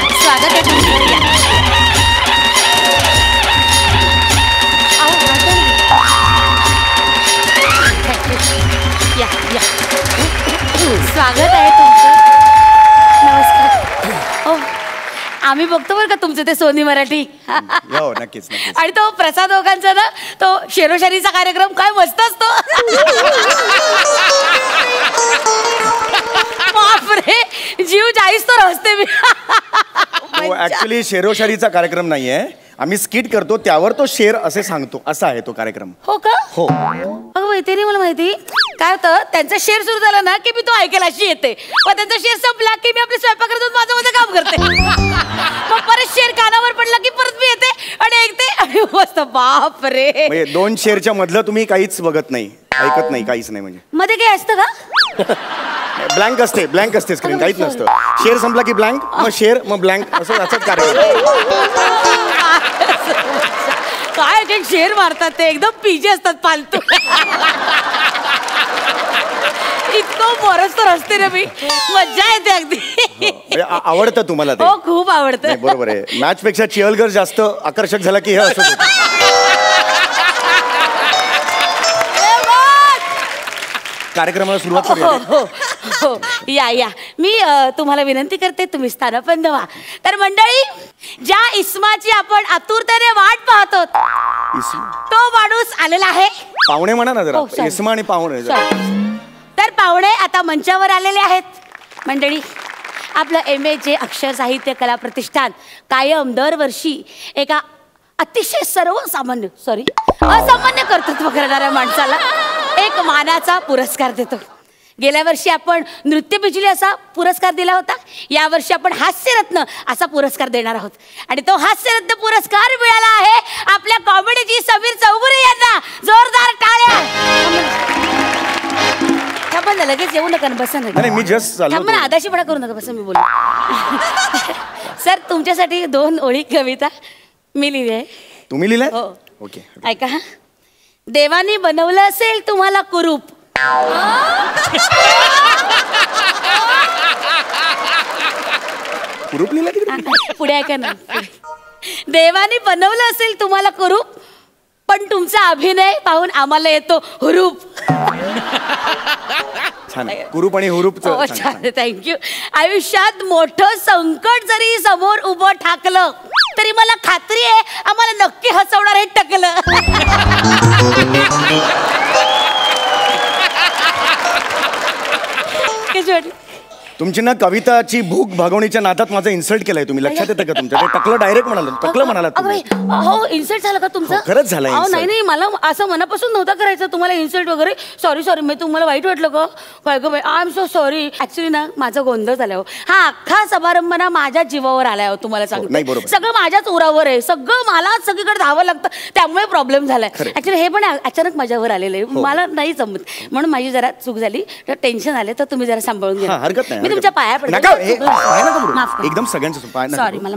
या स्वागत आहे तुमचं. या या स्वागत आहे तुमचं. नमस्कार. हो आम्ही बघतो बरं का तुमचं ते सोनी मराठी. हो नक्कीच नक्कीच. आणि तो प्रसाद ओकांचा ना तो शेरोशारीचा कार्यक्रम काय मस्त असतो. बापरे जीव जाईस तो रस्ते मी. ऍक्च्युली शेरोशारीचा कार्यक्रम नाहीये, आम्ही स्किट करतो त्यावर तो शेर असे सांगतो, असा आहे तो कार्यक्रम. हो का? हो. अगं माहिती नाही मला माहिती काय होतं त्यांचा शेर सुरू झाला ना की मी तो ऐकायला अशी येते, पण त्यांचा शेर संपला की मी आपले स्वयंपाकघरातून माझं माझं काम करते. मग परत शेर कानावर पडला की परत मी येते आणि ऐकते आणि मस्त. बाप रे म्हणजे दोन शेरच्या मधलं तुम्ही काहीच बघत नाही, ऐकत नाही, काहीच नाही. म्हणजे मध्ये काही असतं का? ब्लँक असते स्क्रीन, काहीच नसतं. शेर संपला की ब्लँक, मग शेर, मग ब्लँक, असं असंच कार्यक्रम. काय जे शेर मारतात ते एकदम पीजे असतात फालतू. इतकं बरंच तर असते ना मी, मज्जा येते अगदी. आवडतं तुम्हाला ते? हो खूप आवडतं. बरोबर आहे. मॅच पेक्षा चिअलगर जास्त आकर्षक झाला की हे असं होतं. कार्यक्रमाला सुरुवात करूया. हो हो या या मी तुम्हाला विनंती करते तुम्ही स्थानपन्न व्हा. तर मंडळी ज्या इस्माची आपण आतुरतेने वाट पाहतो तो माणूस आलेला आहे. पाहुणे म्हणा ना जरा. इस्मा आणि पाहुणे. तर पाहुणे आता मंचावर आलेले आहेत. मंडळी आपलं MA अक्षर साहित्य कला प्रतिष्ठान कायम दरवर्षी एका अतिशय असामान्य कर्तृत्व करणाऱ्या माणसाला एक मानाचा पुरस्कार देतो. गेल्या वर्षी आपण नृत्य बिजली असा पुरस्कार दिला होता, यावर्षी आपण हास्यरत्न असा पुरस्कार देणार आहोत. आणि तो हास्यरत्न पुरस्कार मिळाला आहे आपल्या कॉमेडीची समीर चौगुले यांना. जोरदार टाळ्या. थांबा लगेच येऊ नका, बसा ना. मी जस्ट थांबा, आदाशीपणा करू नका, बसा मी बोलू. सर तुमच्यासाठी 2 ओळी कविता मी लिहिली आहे. तुम्ही लिहिलंय? हो. ओके ऐका हा. देवानी बनवलं असेल तुम्हाला कुरूप. कुरूप लिहिलं तिकडे? पुढे ऐका ना. देवानी बनवलं असेल तुम्हाला कुरूप, पण तुमचा अभिनय पाहून आम्हाला येतो हुरूप. छान. कुरूप आणि हुरूप. थँक्यू. आयुष्यात मोठं संकट जरी समोर उभं ठाकलं तरी मला खात्री आहे आम्हाला नक्की हसवणार हे टकलं. कशी वाटली तुमची ना कविताची भूक भागवणीच्या नादात माझं इन्सल्ट केलंय तुम्ही. लक्षात येतं का तुमच्या? ते टकलं डायरेक्ट म्हणाल. टकलं म्हणालात तुम्ही. हो इन्सल्ट झालं का तुमचं? खरंच झालं. नाही नाही मला असं मनापासून नव्हतं करायचं तुम्हाला इन्सल्ट वगैरे. सॉरी मी तुम्हाला वाईट वाटलं का? काय गं बाई, I am so sorry. Actually ना माझा गोंधळ झाला हो. हा अख्खा समारंभ ना माझ्या जीवावर आलाय हो. तुम्हाला सांगतो सगळं माझ्याच उरावर आहे. सगळं मलाच सगळीकडे धावं लागतं, त्यामुळे प्रॉब्लेम झालाय. ऍक्च्युली हे पण अचानक माझ्यावर आलेलं आहे. मला नाही जमत म्हणून माझी जरा चूक झाली. टेन्शन आले तर तुम्ही जरा सांभाळून घ्या. हरकत नाही. मी तुमच्या पाया पडते. एकदम सगळ्यांचं. सॉरी मला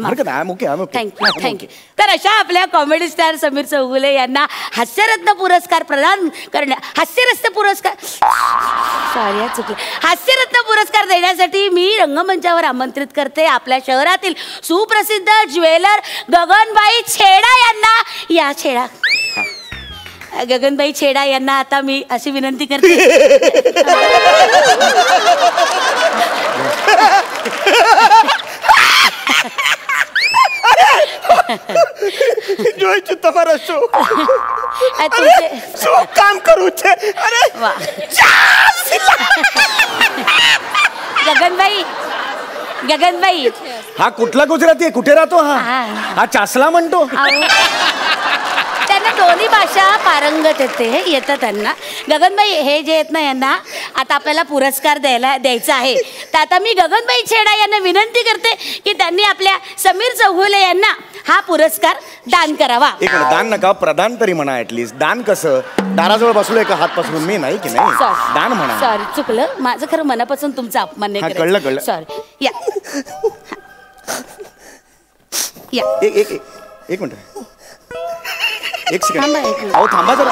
थँक्यू. तर अशा आपल्या कॉमेडी स्टार समीर चौगुले यांना हास्यरत्न पुरस्कार प्रदान हास्यरत्न पुरस्कार देण्यासाठी मी रंगमंचावर आमंत्रित करते आपल्या शहरातील सुप्रसिद्ध ज्वेलर गगनबाई छेडा यांना. या छेडा गगनबाई छेडा यांना आता मी अशी विनंती करते. તમારા શો કામ કરું છે. અરે गगनबाई हा कुठला गुजराती आहे? कुठे राहतो हा? हा चासला म्हणतो. त्यांना दोन्ही भाषा पारंगत येतं त्यांना. गगनबाई हे जे आहेत ना यांना आता आपल्याला पुरस्कार द्यायचा आहे. तर आता मी गगनबाई छेडा यांना विनंती करते की त्यांनी आपल्या समीर चौगुले यांना हा पुरस्कार दान करावा. एक मिनिट, दान नका, प्रदान तरी म्हणा. ऍटलीस्ट दान कसं? दाराजवळ बसलोय का हात पसरून मी? नाही की नाही, दान म्हणा. सॉरी चुकलं माझं. खरं मनापासून तुमचा अपमान नाही. कळलं. सॉरी. या एक मिनिट, एक सेकंड. थांबा जरा.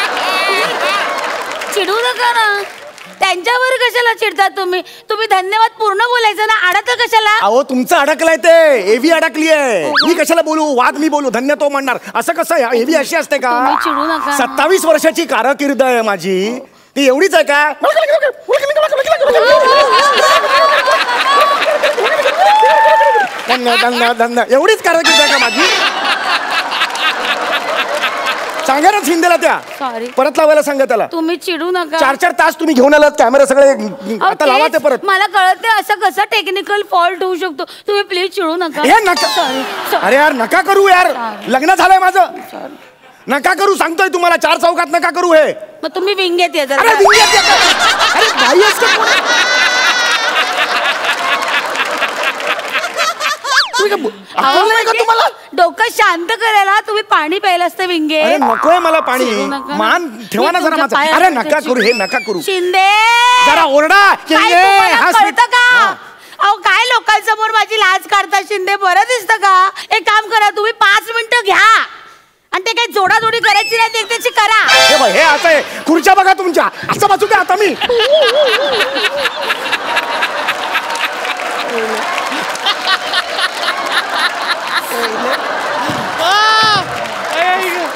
नका ना. त्यांच्यावर कशाला चिडतात तुम्ही? तुम्ही धन्यवाद पूर्ण बोलायचं ना, अडकलं कशाला? अहो तुमचं अडकलंय ते, एव्ही अडकली आहे. मी कशाला बोलू? वाद मी बोलू, धन्य तो म्हणणार. असं कसं? एव्ही अशी असते का? तुम्ही चिडू नका. 27 वर्षाची कारकीर्द आहे माझी, ती एवढीच आहे का? धन्य एवढीच कारकीर्द आहे का माझी? सांगा ना शिंदेला त्या Sorry. परत लावायला सांगा त्याला. तुम्ही चिडू नका. 4 तास तुम्ही घेऊन आलात कॅमेरा सगळे, आता लावा ते परत. मला कळत नाही असं कसं टेक्निकल फॉल्ट होऊ शकतो. तुम्ही प्लीज चिडू नका. हे नका. अरे यार नका करू यार, लग्न झालंय माझं. नका करू सांगतोय तुम्हाला, 4 चौकात नका करू हे. मग तुम्ही विंगेत ये जरा. अरे विंग्यात येतं. अरे भाई आहेस का कोण? अक्कल नाही का तुम्हाला? डोकं शांत करायला तुम्ही पाणी प्यायला असतं विंगे. अरे नकोय मला पाणी. चिडू नका. मान ठेवा ना मी जरा तुमच्या माझा. पायात अरे पडते. नका करू हे, नका करू. शिंदे जरा ओरडा. काय शिंदे, तुम्हाला हा कळतं का? हा. अहो काय लोकांसमोर माझी लाज काढता शिंदे, बरं दिसतं का? एक काम करा, तुम्ही 5 मिनिटं घ्या आणि ते काही जोडाजोडी करायची नाही, ते त्याची करा. हे बघ, हे असं आहे. खुर्च्या बघा तुमच्या, असं बसू द्या आता मी.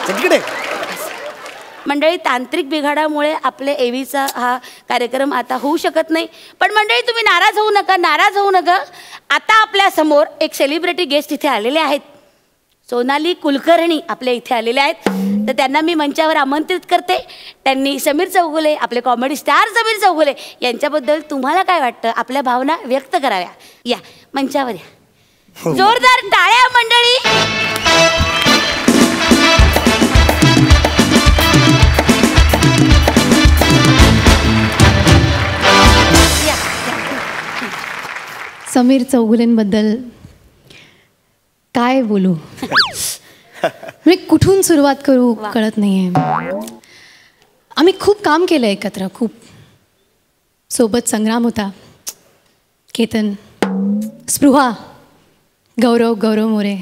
तिकडे मंडळी, तांत्रिक बिघाडामुळे आपले एव्हीचा हा कार्यक्रम आता होऊ शकत नाही. पण मंडळी तुम्ही नाराज होऊ नका, नाराज होऊ नका. आता आपल्या समोर एक सेलिब्रिटी गेस्ट इथे आलेले आहेत. सोनाली कुलकर्णी आपल्या इथे आलेले आहेत, तर त्यांना मी मंचावर आमंत्रित करते. त्यांनी समीर चौगुले, आपले कॉमेडी स्टार समीर चौगुले यांच्याबद्दल तुम्हाला काय वाटतं, आपल्या भावना व्यक्त कराव्या. या मंचावर या. जोरदार टाळ्या मंडळी. समीर चौगुलेंबद्दल काय बोलू, म्हणजे कुठून सुरुवात करू कळत नाहीये. आम्ही खूप काम केलं एकत्र, खूप सोबत संग्राम होता, केतन, स्पृहा, गौरव मोरे.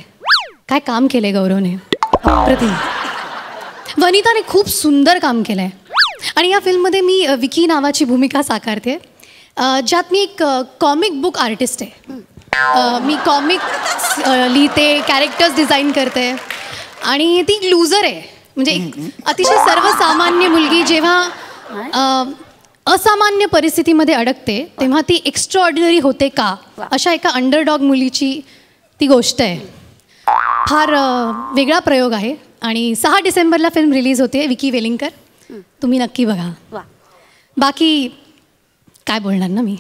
काय काम केलंय गौरवने, अप्रतिम. वनिताने खूप सुंदर काम केलंय. आणि या फिल्ममध्ये मी विकी नावाची भूमिका साकारते, ज्यात मी एक कॉमिक बुक आर्टिस्ट आहे. मी कॉमिक्स लिहिते, कॅरेक्टर्स डिझाईन करते आणि ती लूजर आहे. म्हणजे एक अतिशय सर्वसामान्य मुलगी जेव्हा असामान्य परिस्थितीमध्ये अडकते तेव्हा ती एक्स्ट्राऑर्डिनरी होते का, अशा एका अंडरडॉग मुलीची ती गोष्ट आहे. फार वेगळा प्रयोग आहे. आणि 6 डिसेंबरला फिल्म रिलीज होते. विकी वेलिंगकर, तुम्ही नक्की बघा. बाकी काय बोलणार ना मी.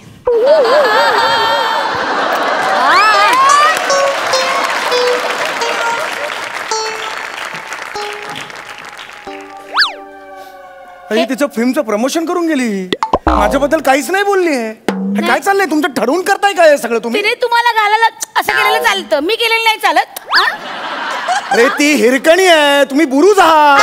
तिचं फिल्मचं प्रमोशन करून गेली, माझ्याबद्दल काहीच नाही बोलली आहे. काय चाललंय तुमचं? ठरवून करताय काय सगळं तुम्ही? तिने तुम्हाला घालायला असं केलेलं चालतं, मी केलेलं नाही चालत. अरे ती हिरकणी आहे, तुम्ही बुरुज आहात.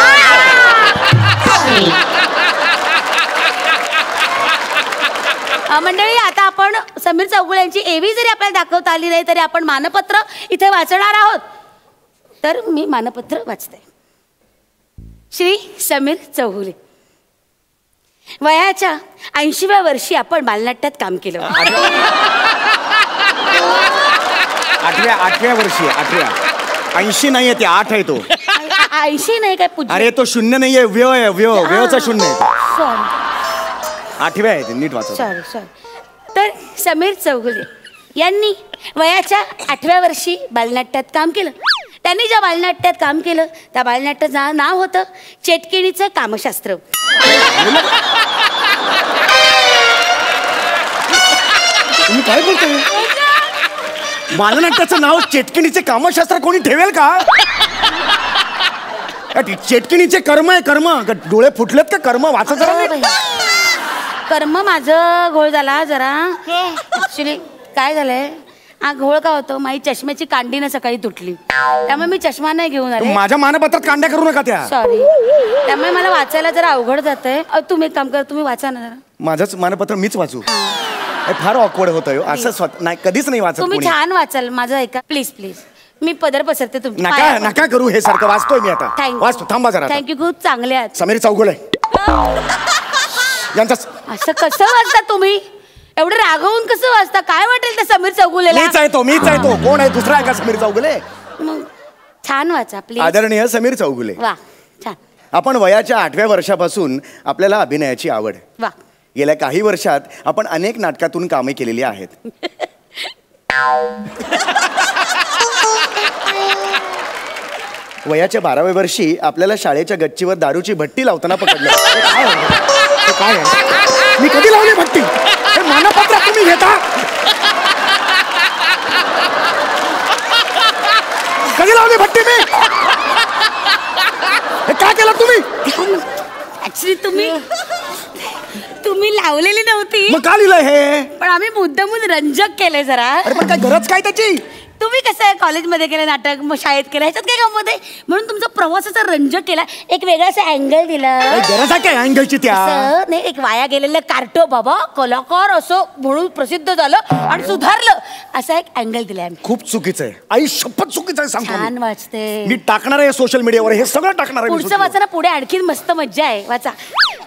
मंडळी, आता आपण समीर चौगुले यांची एव्ही जरी आपल्याला दाखवता आली नाही तरी आपण मानपत्र इथे वाचणार आहोत. तर मी मानपत्र वाचते. श्री समीर चौगुले, वयाच्या 80व्या वर्षी आपण बालनाट्यात काम केलं. 8व्या वर्षी 80 नाहीये ते, 8 आहे तो. 80 नाही काय पूज्य? अरे तो 0 नाहीये, व्यव आहे, व्यवचा 0 आहे. सॉरी 8व्या आहे ते, नीट वाचा. सॉरी. तर समीर चौगुले यांनी वयाच्या 8व्या वर्षी बालनाट्यात काम केलं. त्यांनी ज्या बालनाट्यात काम केलं त्या बालनाट्याचं नाव होतं चेटकिणीचं कामशास्त्र. तुम्ही काय बोलतोय? बालनाट्याचं नाव चेटकिणीचे कामशास्त्र कोणी ठेवेल का? चेटकिणीचे कर्म आहे, कर्म. डोळे फुटलेत का? कर्म वाचा जरा. कर्म माझं घोळ झाला जरा. ऍक्च्युली काय झालंय, हा घोळ का होतो, माझी चष्म्याची कांडी ना सकाळी तुटली, त्यामुळे मी चष्मा नाही घेऊन आले. माझ्या मानपत्रात कांड्या करू नका त्या. सॉरी. त्यामुळे मला वाचायला जरा अवघड जातंय. तुम्ही एक काम करा, तुम्ही वाचा ना जरा. माझंच मानपत्र मीच वाचू? फार ऑकवर्ड होतं. असं नाही, कधीच नाही वाचत. तुम्ही छान वाचाल, माझं ऐका प्लीज प्लीज. मी पदर पसरते तुमची. नका करू हे सारखं. वाचतोय मी आता. वाचतो, थांबा जरा. थँक्यू, खूप चांगले आहात समीर चौगुले. यांचा असं कसं वाचता तुम्ही? एवढं रागवून कसं वाचता? काय वाटेल त्या समीर चौगुलेला? मीच आहे तो कोण आहे दुसरा आहे का समीर चौगुले? मग छान वाचा प्लीज. आदरणीय समीर चौगुले, वा छान. आपण वयाच्या 8व्या वर्षापासून आपल्याला अभिनयाची आवड. वा. गेल्या काही वर्षात आपण अनेक नाटकातून कामे केलेली आहेत. वयाच्या 12व्या वर्षी आपल्याला शाळेच्या गच्चीवर दारूची भट्टी लावताना पकडलं. हे काय आहे? मी कधी लावली भट्टी? हे मानपत्र तुम्ही घेता? कधी लावली भट्टी मी? हे काय केलं तुम्ही? ऍक्च्युली तुम्ही लावलेली नव्हती, मग का लिहिलंय हे? पण आम्ही मुद्दामून रंजक केलंय जरा. अरे पण काय गरज काय त्याची? तुम्ही कसं आहे कॉलेजमध्ये केलं नाटक, मग शाळेत केलं, ह्याच्यात काय गंमत आहे? म्हणून तुमचा प्रवासाचा रंजक केला, एक वेगळा असं अँगल दिला. गरज आहे काय अँगलची त्या? असं नाही, एक वाया गेलेलं कार्टो बाबा कलाकार असं म्हणून प्रसिद्ध झालं आणि सुधारलं, असा एक अँगल दिलाय आम्ही. खूप चुकीचं आहे आई, शपथ चुकीचं आहे सांगतो छान मी. वाचते. मी टाकणार आहे सोशल मीडियावर, हे सगळं टाकणार आहे मी पुढचं social वाचा ना, पुढे आणखीन मस्त मज्जा आहे, वाचा. वर.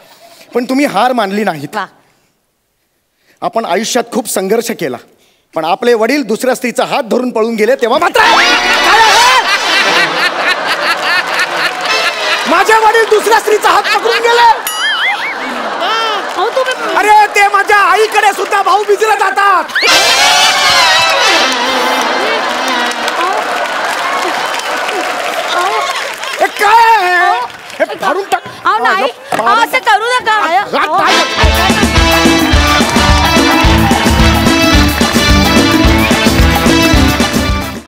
पण तुम्ही हार मानली नाहीत. वा. आपण आयुष्यात खूप संघर्ष केला, पण आपले वडील दुसऱ्या स्त्रीचा हात धरून पळून गेले तेव्हा मात्र माझे वडील दुसऱ्या स्त्रीचा हात पकडून गेले. अहो, तुम्ही अरे ते माझ्या आईकडे सुद्धा भाऊ बिजला जातात. हे काय आहे? हे फाडून टाक. अहो, नाही, अहो, असं करू नका. अहो, ऐका ना.